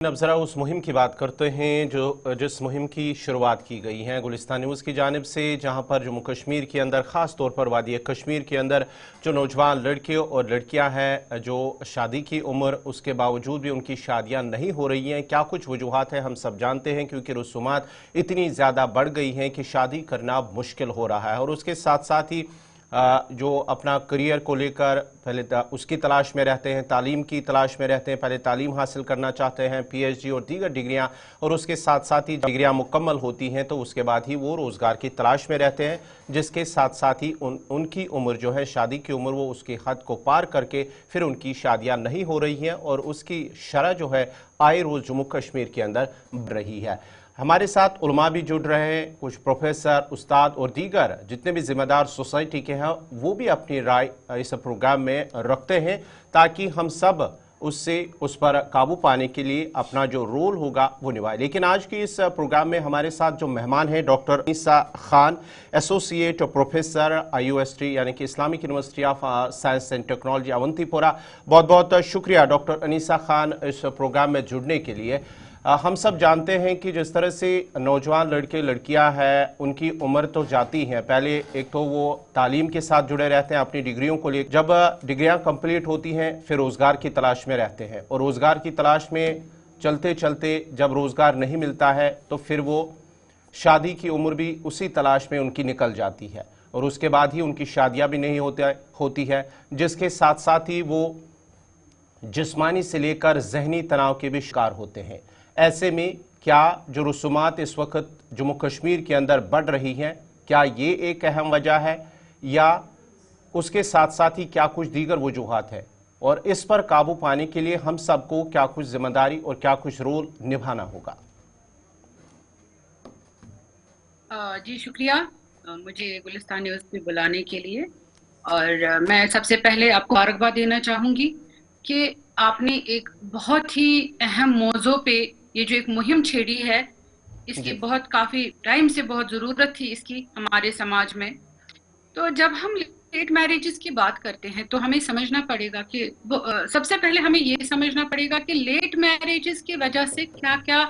अब ज़रा उस मुहिम की बात करते हैं जिस मुहिम की शुरुआत की गई है गुलिस्तान न्यूज़ की जानिब से, जहां पर जम्मू कश्मीर के अंदर ख़ास तौर पर वादी कश्मीर के अंदर जो नौजवान लड़के और लड़कियां हैं जो शादी की उम्र उसके बावजूद भी उनकी शादियां नहीं हो रही हैं। क्या कुछ वजूहात है हम सब जानते हैं, क्योंकि रसूमात इतनी ज़्यादा बढ़ गई हैं कि शादी करना मुश्किल हो रहा है। और उसके साथ साथ ही जो अपना करियर को लेकर पहले उसकी तलाश में रहते हैं, तालीम की तलाश में रहते हैं, पहले तालीम हासिल करना चाहते हैं, पीएचडी और दीगर डिग्रियां, और उसके साथ साथ ही डिग्रियां मुकम्मल होती हैं तो उसके बाद ही वो रोज़गार की तलाश में रहते हैं, जिसके साथ साथ ही उनकी उम्र जो है शादी की उम्र वो उसकी हद को पार करके फिर उनकी शादियाँ नहीं हो रही हैं और उसकी शरह जो है आए रोज़ जम्मू कश्मीर के अंदर बढ़ रही है। हमारे साथ उलमा भी जुड़ रहे हैं, कुछ प्रोफेसर, उस्ताद और दीगर जितने भी जिम्मेदार सोसाइटी के हैं वो भी अपनी राय इस प्रोग्राम में रखते हैं, ताकि हम सब उस पर काबू पाने के लिए अपना जो रोल होगा वो निभाए। लेकिन आज की इस प्रोग्राम में हमारे साथ जो मेहमान हैं doctor Anisa Khan, associate professor IUST यानी कि Islamic university of science and technology Awantipora. बहुत बहुत शुक्रिया डॉक्टर अनीसा खान इस प्रोग्राम में जुड़ने के लिए। हम सब जानते हैं कि जिस तरह से नौजवान लड़के लड़कियां हैं उनकी उम्र तो जाती हैं, पहले एक तो वो तालीम के साथ जुड़े रहते हैं अपनी डिग्रियों को लेकर, जब डिग्रियां कंप्लीट होती हैं फिर रोज़गार की तलाश में रहते हैं और रोज़गार की तलाश में चलते चलते जब रोज़गार नहीं मिलता है तो फिर वो शादी की उम्र भी उसी तलाश में उनकी निकल जाती है और उसके बाद ही उनकी शादियाँ भी नहीं होती है, जिसके साथ साथ ही वो जिस्मानी से लेकर जहनी तनाव के भी शिकार होते हैं। ऐसे में क्या जो रसूमात इस वक्त जम्मू कश्मीर के अंदर बढ़ रही हैं, क्या ये एक अहम वजह है या उसके साथ साथ ही क्या कुछ दीगर वजूहात है, और इस पर काबू पाने के लिए हम सबको क्या कुछ जिम्मेदारी और क्या कुछ रोल निभाना होगा? जी शुक्रिया मुझे गुलिस्तान न्यूज़ में बुलाने के लिए। और मैं सबसे पहले आपको मुबारकबाद देना चाहूँगी कि आपने एक बहुत ही अहम मौजू पे ये जो एक मुहिम छेड़ी है, इसकी बहुत काफ़ी टाइम से बहुत ज़रूरत थी इसकी हमारे समाज में। तो जब हम लेट मैरिजेस की बात करते हैं तो हमें समझना पड़ेगा कि सबसे पहले हमें ये समझना पड़ेगा कि लेट मैरिजेस की वजह से क्या क्या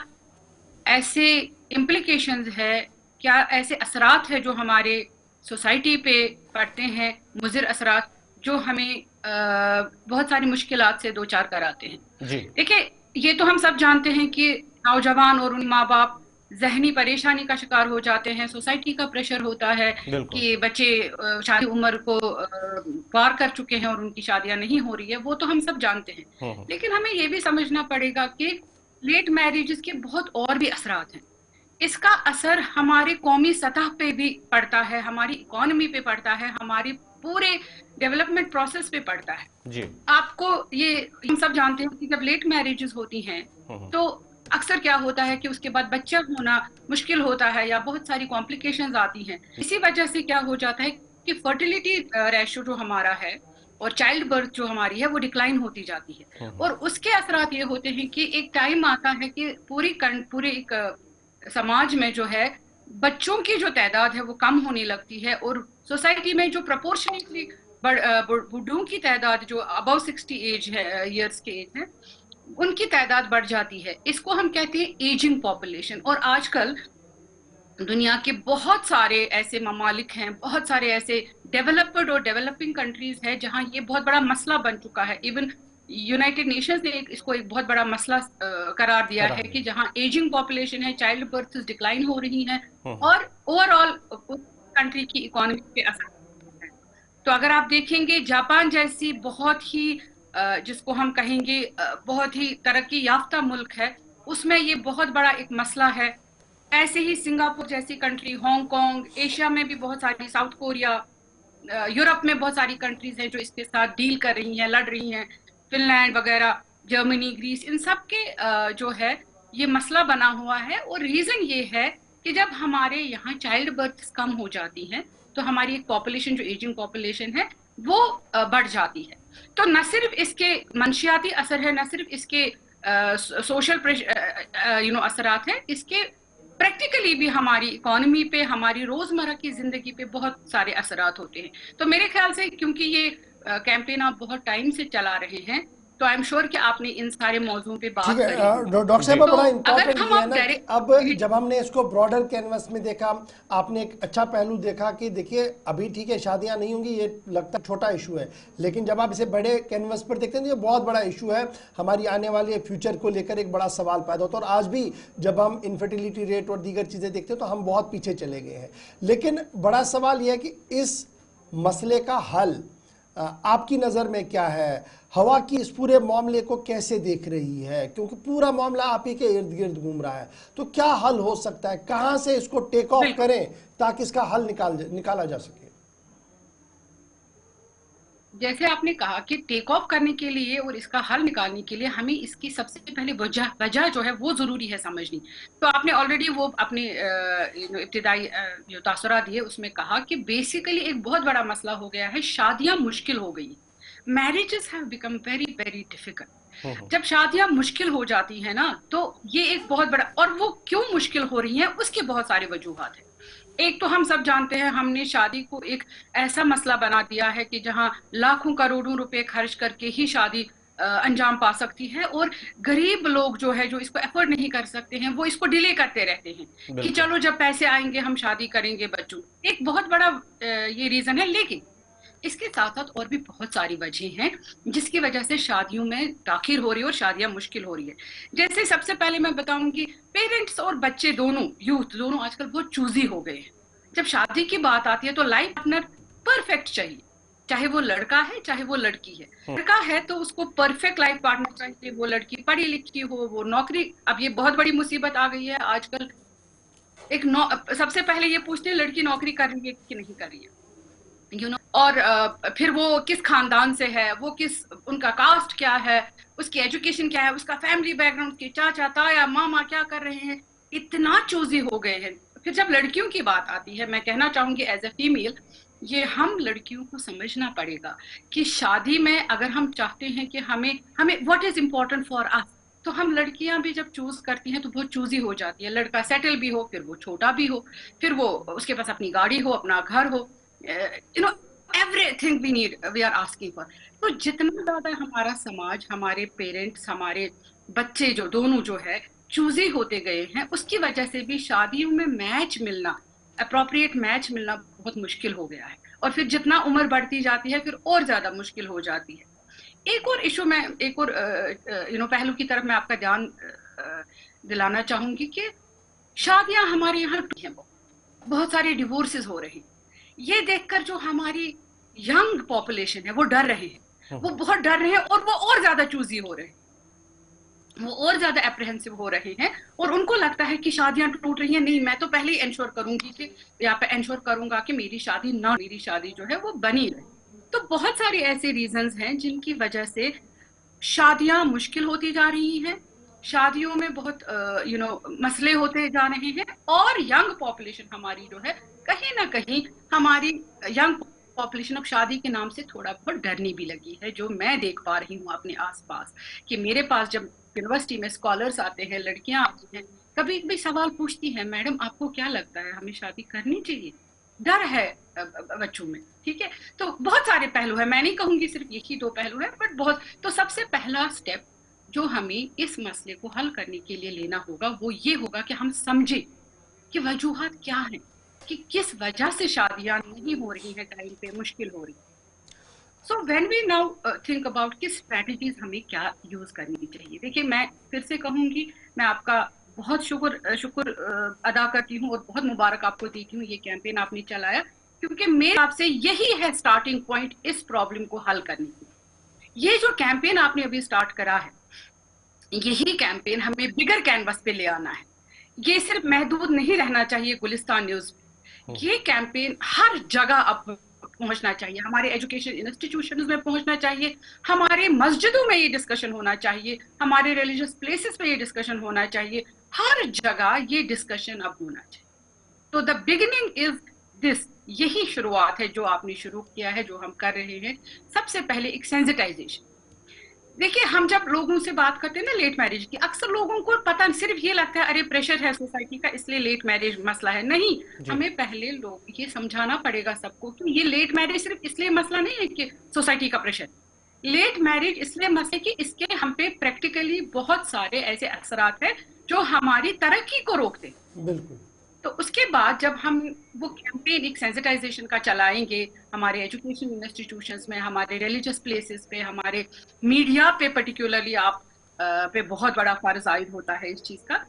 ऐसे इम्प्लीकेशंस है, क्या ऐसे असरात है जो हमारे सोसाइटी पे पड़ते हैं, मुज़िर असरात जो हमें बहुत सारी मुश्किलात से दो चार कराते हैं। देखिए, ये तो हम सब जानते हैं कि नौजवान और उन माँ बाप जहनी परेशानी का शिकार हो जाते हैं, सोसाइटी का प्रेशर होता है कि बच्चे शादी उम्र को पार कर चुके हैं और उनकी शादियां नहीं हो रही है, वो तो हम सब जानते हैं। लेकिन हमें ये भी समझना पड़ेगा कि लेट मैरिजेस के बहुत और भी असरात हैं। इसका असर हमारे कौमी सतह पे भी पड़ता है, हमारी इकोनॉमी पे पड़ता है, हमारी पूरे डेवलपमेंट प्रोसेस पे पड़ता है जी। आपको ये हम सब जानते हैं कि जब लेट मैरिजेस होती हैं तो अक्सर क्या होता है कि उसके बाद बच्चा होना मुश्किल होता है या बहुत सारी कॉम्प्लिकेशंस आती हैं। इसी वजह से क्या हो जाता है कि फर्टिलिटी रेशियो जो हमारा है और चाइल्ड बर्थ जो हमारी है वो डिक्लाइन होती जाती है। और उसके असरात ये होते हैं कि एक टाइम आता है कि पूरे एक समाज में जो है बच्चों की जो तादाद है वो कम होने लगती है और सोसाइटी में जो प्रोपोर्शनेटली बूढ़ों की तादाद जो अबव 60 एज है ईयर्स के एज है उनकी तादाद बढ़ जाती है। इसको हम कहते हैं एजिंग पॉपुलेशन। और आजकल दुनिया के बहुत सारे ऐसे ममालिक हैं, बहुत सारे ऐसे डेवलप्ड और डेवलपिंग कंट्रीज है जहां ये बहुत बड़ा मसला बन चुका है। इवन यूनाइटेड नेशंस ने इसको एक बहुत बड़ा मसला करार दिया है कि जहां एजिंग पॉपुलेशन है, चाइल्ड बर्थ डिक्लाइन हो रही है और ओवरऑल कंट्री की इकोनॉमी पे असर है। तो अगर आप देखेंगे जापान जैसी बहुत ही जिसको हम कहेंगे बहुत ही तरक्की याफ्ता मुल्क है, उसमें ये बहुत बड़ा एक मसला है। ऐसे ही सिंगापुर जैसी कंट्री, हांगकांग, एशिया में भी बहुत सारी, साउथ कोरिया, यूरोप में बहुत सारी कंट्रीज हैं जो इसके साथ डील कर रही हैं, लड़ रही हैं, फिनलैंड वगैरह, जर्मनी, ग्रीस, इन सब के जो है ये मसला बना हुआ है। और रीजन ये है कि जब हमारे यहाँ चाइल्ड बर्थ कम हो जाती हैं तो हमारी एक पॉपुलेशन जो एजिंग पॉपुलेशन है वो बढ़ जाती है। तो न सिर्फ इसके मंशियाती असर है, न सिर्फ इसके सोशल असरात हैं, इसके प्रैक्टिकली भी हमारी इकोनॉमी पे, हमारी रोजमर्रा की जिंदगी पे बहुत सारे असरात होते हैं। तो मेरे ख्याल से क्योंकि ये कैंपेन आप बहुत टाइम से चला रहे हैं तो आई एम श्योर कि आपने इन सारे मौजूदों पे बात ठीक है। करी होगी। डॉक्टर साहब, तो बड़ा अगर इंपॉर्टेंट हम ये है आप ना कि डायरेक्ट अब जब हमने इसको ब्रॉडर कैनवस में देखा, आपने एक अच्छा पहलू देखा कि देखिए अभी ठीक है शादियां नहीं होंगी, ये लगता है छोटा इशू है, लेकिन जब आप इसे बड़े कैनवस पर देखते हैं तो ये बहुत बड़ा इशू है। हमारी आने वाले फ्यूचर को लेकर एक बड़ा सवाल पैदा होता है, और आज भी जब हम इनफर्टिलिटी रेट और दीगर चीज़ें देखते हैं तो हम बहुत पीछे चले गए हैं। लेकिन बड़ा सवाल यह है कि इस मसले का हल आपकी नज़र में क्या है? हवा की इस पूरे मामले को कैसे देख रही है? क्योंकि पूरा मामला आप ही के इर्द गिर्द घूम रहा है, तो क्या हल हो सकता है? कहां से इसको टेक ऑफ करें ताकि इसका हल निकाला जा सके? जैसे आपने कहा कि टेक ऑफ करने के लिए और इसका हल निकालने के लिए हमें इसकी सबसे पहले वजह जो है वो जरूरी है समझनी। तो आपने ऑलरेडी वो अपने इब्तिदाई जो तासुरात दिए उसमें कहा कि बेसिकली एक बहुत बड़ा मसला हो गया है, शादियां मुश्किल हो गई, marriages have become very very difficult. जब शादियां मुश्किल हो जाती है ना, तो ये एक बहुत बड़ा, और वो क्यों मुश्किल हो रही हैं उसके बहुत सारे वजूहात हैं। एक तो हम सब जानते हैं, हमने शादी को एक ऐसा मसला बना दिया है कि जहां लाखों करोड़ों रुपए खर्च करके ही शादी अंजाम पा सकती है, और गरीब लोग जो है, जो इसको एफोर्ड नहीं कर सकते हैं, वो इसको डिले करते रहते हैं कि चलो जब पैसे आएंगे हम शादी करेंगे बच्चों। एक बहुत बड़ा ये रीजन है। लेकिन इसके साथ साथ और भी बहुत सारी वजह हैं जिसकी वजह से शादियों में ताखीर हो रही है और शादियां मुश्किल हो रही है। जैसे सबसे पहले मैं बताऊंगी, पेरेंट्स और बच्चे दोनों, यूथ दोनों आजकल बहुत चूजी हो गए हैं। जब शादी की बात आती है तो लाइफ पार्टनर परफेक्ट चाहिए, चाहे वो लड़का है चाहे वो लड़की है। लड़का है तो उसको परफेक्ट लाइफ पार्टनर चाहिए, वो लड़की पढ़ी लिखी हो, वो नौकरी। अब ये बहुत बड़ी मुसीबत आ गई है आजकल, सबसे पहले ये पूछते हैं लड़की नौकरी कर रही है कि नहीं कर रही है, और फिर वो किस खानदान से है, वो किस, उनका कास्ट क्या है, उसकी एजुकेशन क्या है, उसका फैमिली बैकग्राउंड, उसके चाचा ताया मामा क्या कर रहे हैं। इतना चूजी हो गए हैं। फिर जब लड़कियों की बात आती है, मैं कहना चाहूंगी एज ए फीमेल, ये हम लड़कियों को समझना पड़ेगा कि शादी में अगर हम चाहते हैं कि हमें what is important for us, तो हम लड़कियां भी जब चूज करती हैं तो बहुत चूजी हो जाती है। लड़का सेटल भी हो, फिर वो छोटा भी हो, फिर वो उसके पास अपनी गाड़ी हो, अपना घर हो, everything we are asking for। तो जितना ज्यादा हमारा समाज, हमारे पेरेंट्स, हमारे बच्चे जो दोनों जो है चूजी होते गए हैं, उसकी वजह से भी शादियों में मैच मिलना, अप्रोप्रिएट मैच मिलना बहुत मुश्किल हो गया है। और फिर जितना उम्र बढ़ती जाती है फिर और ज्यादा मुश्किल हो जाती है। एक और इशू में, एक और पहलू की तरफ मैं आपका ध्यान दिलाना चाहूंगी कि शादियां हमारे यहाँ हैं, बहुत सारे डिवोर्सेस हो रहे हैं। ये देखकर जो हमारी यंग पॉपुलेशन है वो डर रहे हैं, वो बहुत डर रहे हैं, और वो और ज्यादा चूजी हो रहे हैं, वो और ज्यादा एप्रीहेंसिव हो रहे हैं, और उनको लगता है कि शादियां टूट रही हैं। नहीं, मैं तो पहले ही इंश्योर करूंगी कि यहाँ पे इंश्योर करूंगा कि मेरी शादी जो है वो बनी रहे। तो बहुत सारे ऐसे रीजंस हैं जिनकी वजह से शादियां मुश्किल होती जा रही हैं, शादियों में बहुत मसले होते जा रहे हैं, और यंग पॉपुलेशन हमारी जो है, कहीं ना कहीं हमारी यंग पॉपुलेशन अब शादी के नाम से थोड़ा बहुत डरने भी लगी है, जो मैं देख पा रही हूँ अपने आसपास। कि मेरे पास जब यूनिवर्सिटी में स्कॉलर्स आते हैं, लड़कियां आती हैं, कभी कभी सवाल पूछती हैं, मैडम आपको क्या लगता है हमें शादी करनी चाहिए? डर है बच्चों में। ठीक है, तो बहुत सारे पहलू है, मैं नहीं कहूंगी सिर्फ यही दो पहलू है, बट बहुत। तो सबसे पहला स्टेप जो हमें इस मसले को हल करने के लिए लेना होगा वो ये होगा कि हम समझे कि वजूहात क्या है, कि किस वजह से शादियां नहीं हो रही हैं, टाइम पे मुश्किल हो रही है। So when we now think about कि स्ट्रेटजीज हमें क्या यूज करनी चाहिए। देखिए, मैं फिर से कहूंगी, मैं आपका बहुत शुक्र अदा करती हूँ और बहुत मुबारक आपको देती हूँ, ये कैंपेन आपने चलाया, क्योंकि मेरे हिसाब से यही है स्टार्टिंग पॉइंट इस प्रॉब्लम को हल करने की। ये जो कैंपेन आपने अभी स्टार्ट करा है, यही कैंपेन हमें बिगर कैनवस पे ले आना है। ये सिर्फ महदूद नहीं रहना चाहिए गुलिस्तान न्यूज पे, ये कैंपेन हर जगह अब पहुंचना चाहिए, हमारे एजुकेशन इंस्टीट्यूशंस में पहुंचना चाहिए, हमारे मस्जिदों में ये डिस्कशन होना चाहिए, हमारे रिलीजियस प्लेसेस पे ये डिस्कशन होना चाहिए, हर जगह ये डिस्कशन अब होना चाहिए। तो द बिगिनिंग इज दिस, यही शुरुआत है जो आपने शुरू किया है, जो हम कर रहे हैं। सबसे पहले एक सेंसिटाइजेशन। देखिए, हम जब लोगों से बात करते हैं ना लेट मैरिज की, अक्सर लोगों को पता सिर्फ ये लगता है अरे प्रेशर है सोसाइटी का इसलिए लेट मैरिज मसला है। नहीं, हमें पहले लोग ये समझाना पड़ेगा सबको कि ये लेट मैरिज सिर्फ इसलिए मसला नहीं है कि सोसाइटी का प्रेशर, लेट मैरिज इसलिए मसले कि इसके हम पे प्रैक्टिकली बहुत सारे ऐसे असरात है जो हमारी तरक्की को रोकते हैं। बिल्कुल। तो उसके बाद जब हम वो कैंपेन एक सेंसिटाइजेशन का चलाएंगे हमारे एजुकेशन इंस्टीट्यूशंस में, हमारे रिलीजियस प्लेसेस पे, हमारे मीडिया पे, पर्टिकुलरली आप पे बहुत बड़ा फर्ज आयद होता है इस चीज का।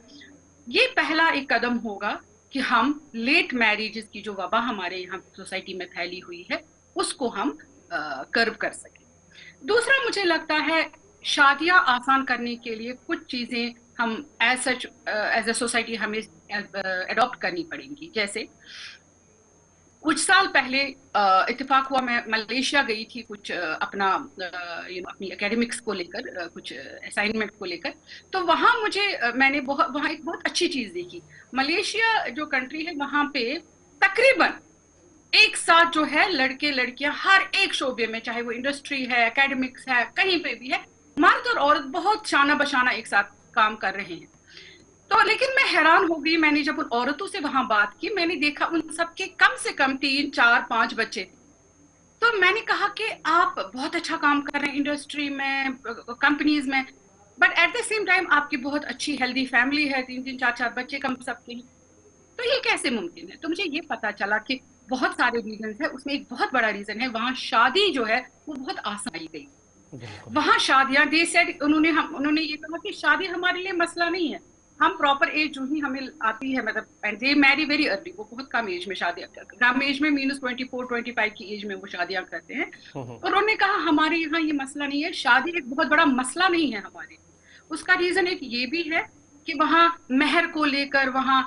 ये पहला एक कदम होगा कि हम लेट मैरिजेस की जो वबा हमारे यहाँ सोसाइटी में फैली हुई है उसको हम कर्व कर सकें। दूसरा मुझे लगता है शादियां आसान करने के लिए कुछ चीजें हम as such as a society हमें अडॉप्ट करनी पड़ेंगी। जैसे कुछ साल पहले इत्तेफाक हुआ, मैं मलेशिया गई थी कुछ अपनी एकेडमिक्स को लेकर, कुछ असाइनमेंट को लेकर। तो वहां मैंने वहां एक बहुत अच्छी चीज देखी। मलेशिया जो कंट्री है वहां पे तकरीबन एक साथ जो है लड़के लड़कियां हर एक शोबे में, चाहे वो इंडस्ट्री है, एकेडमिक्स है, कहीं पे भी है, मर्द और औरत बहुत शाना बशाना एक साथ काम कर रहे हैं। तो लेकिन मैं हैरान हो गई, मैंने जब उन औरतों से वहां बात की, मैंने देखा उन सबके कम से कम 3, 4, 5 बच्चे थे। तो मैंने कहा कि आप बहुत अच्छा काम कर रहे हैं इंडस्ट्री में, कंपनीज में, but at the same time आपकी बहुत अच्छी हेल्दी फैमिली है, 3-3, 4-4 बच्चे कम सबके हैं। तो ये कैसे मुमकिन है? तो मुझे ये पता चला कि बहुत सारे रीजन है, उसमें एक बहुत बड़ा रीजन है वहां शादी जो है वो बहुत आसान की गई। वहां शादियां दे सेड उन्होंने ये कहा कि शादी हमारे लिए मसला नहीं है, हम प्रॉपर एज जो ही हमें आती है, मतलब and they marry very early, वो बहुत कम एज में शादियां करते हैं, कम एज में मीनस 24-25 की एज में वो शादियां करते हैं। और उन्होंने कहा हमारे यहाँ ये मसला नहीं है, शादी एक बहुत बड़ा मसला नहीं है हमारे। उसका रीजन एक ये भी है कि वहां मेहर को लेकर, वहां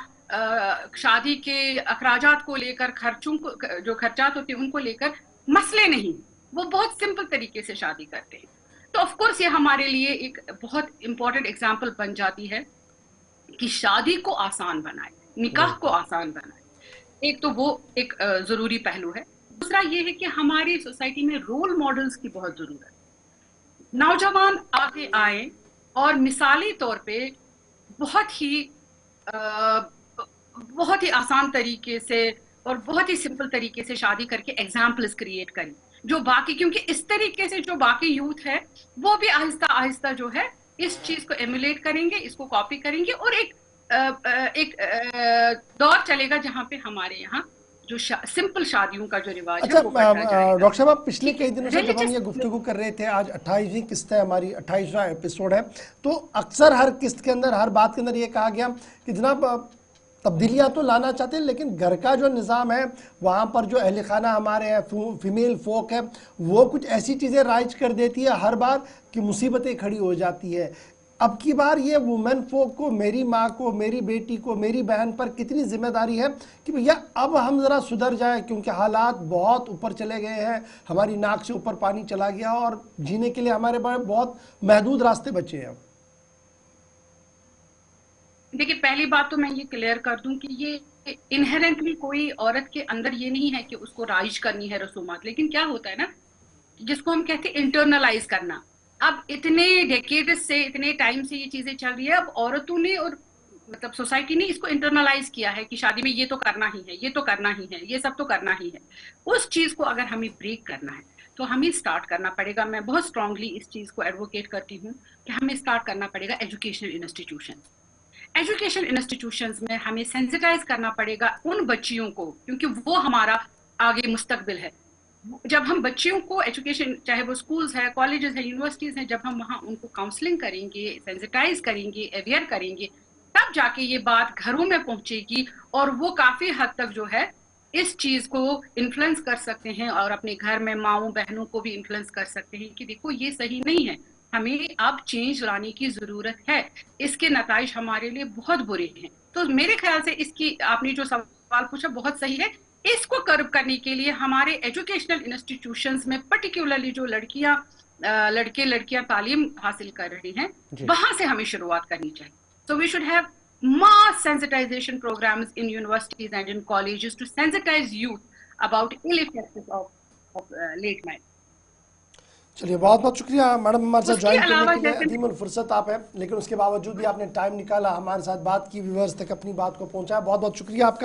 शादी के अखराजात को लेकर, खर्चों को, जो खर्चात होते हैं उनको लेकर मसले नहीं, वो बहुत सिंपल तरीके से शादी करते हैं। तो ऑफ कोर्स ये हमारे लिए एक बहुत इंपॉर्टेंट एग्जांपल बन जाती है कि शादी को आसान बनाए, निकाह को आसान बनाए। एक तो वो एक जरूरी पहलू है। दूसरा ये है कि हमारी सोसाइटी में रोल मॉडल्स की बहुत जरूरत है। नौजवान आगे आए और मिसाली तौर पे बहुत ही आसान तरीके से और बहुत ही सिंपल तरीके से शादी करके एग्जाम्पल्स क्रिएट करें, जो बाकी, क्योंकि इस तरीके से जो बाकी यूथ है वो भी आहिस्ता आहिस्ता जो है इस चीज को एमुलेट करेंगे, इसको कॉपी करेंगे, और एक दौर चलेगा जहां पे हमारे यहाँ जो सिंपल शादियों का जो रिवाज अच्छा, है वो बढ़ता जाएगा। डॉक्टर साहब, आप पिछले कई दिनों से जब हम ये गुफ्तगू कर रहे थे, आज 28वीं किस्त है हमारी, 28वां एपिसोड है, तो अक्सर हर किस्त के अंदर, हर बात के अंदर ये कहा गया कि जनाब तब्दीलियाँ तो लाना चाहते हैं, लेकिन घर का जो निज़ाम है वहाँ पर जो अहल खाना हमारे हैं, फीमेल फोक है, वो कुछ ऐसी चीज़ें राइज कर देती है हर बार कि मुसीबतें खड़ी हो जाती है। अब की बार ये वुमेन फोक को, मेरी माँ को, मेरी बेटी को, मेरी बहन पर कितनी जिम्मेदारी है कि भैया अब हम ज़रा सुधर जाएं, क्योंकि हालात बहुत ऊपर चले गए हैं, हमारी नाक से ऊपर पानी चला गया और जीने के लिए हमारे पास बहुत महदूद रास्ते बचे हैं। देखिए, पहली बात तो मैं ये क्लियर कर दूं कि ये इनहेरेंटली कोई औरत के अंदर ये नहीं है कि उसको राइज करनी है रसूमात, लेकिन क्या होता है ना, जिसको हम कहते हैं इंटरनलाइज करना। अब इतने डेकेड्स से, इतने टाइम से ये चीजें चल रही है, अब औरतों ने और मतलब सोसाइटी ने इसको इंटरनलाइज किया है कि शादी में ये तो करना ही है, ये तो करना ही है, ये सब तो करना ही है। उस चीज को अगर हमें ब्रेक करना है तो हमें स्टार्ट करना पड़ेगा। मैं बहुत स्ट्रांगली इस चीज को एडवोकेट करती हूँ कि हमें स्टार्ट करना पड़ेगा एजुकेशन इंस्टीट्यूशंस में हमें सेंसिटाइज करना पड़ेगा उन बच्चियों को, क्योंकि वो हमारा आगे मुस्तकबिल है। जब हम बच्चियों को एजुकेशन, चाहे वो स्कूल्स है, कॉलेजेस है, यूनिवर्सिटीज हैं, जब हम वहाँ उनको काउंसलिंग करेंगे, सेंसिटाइज करेंगे, अवेयर करेंगे, तब जाके ये बात घरों में पहुंचेगी और वो काफी हद तक जो है इस चीज को इन्फ्लुएंस कर सकते हैं और अपने घर में माओ बहनों को भी इन्फ्लुएंस कर सकते हैं कि देखो ये सही नहीं है, हमें अब चेंज लाने की जरूरत है, इसके नताइज हमारे लिए बहुत बुरे हैं। तो मेरे ख्याल से इसकी, आपने जो सवाल पूछा बहुत सही है। इसको कर्व करने के लिए हमारे एजुकेशनल इंस्टीट्यूशंस में, पर्टिकुलरली जो लड़के लड़कियां तालीम हासिल कर रहे हैं, वहां से हमें शुरुआत करनी चाहिए। So we should have mass sensitization programs in universities and in colleges to sensitize youth about ill effects of late marriage. चलिए, बहुत बहुत शुक्रिया मैडम हमारे साथ ज्वाइन करने के लिए। अदीमुल फुर्सत आप हैं, लेकिन उसके बावजूद भी आपने टाइम निकाला, हमारे साथ बात की, व्यूअर्स तक अपनी बात को पहुंचाया। बहुत बहुत शुक्रिया आपका।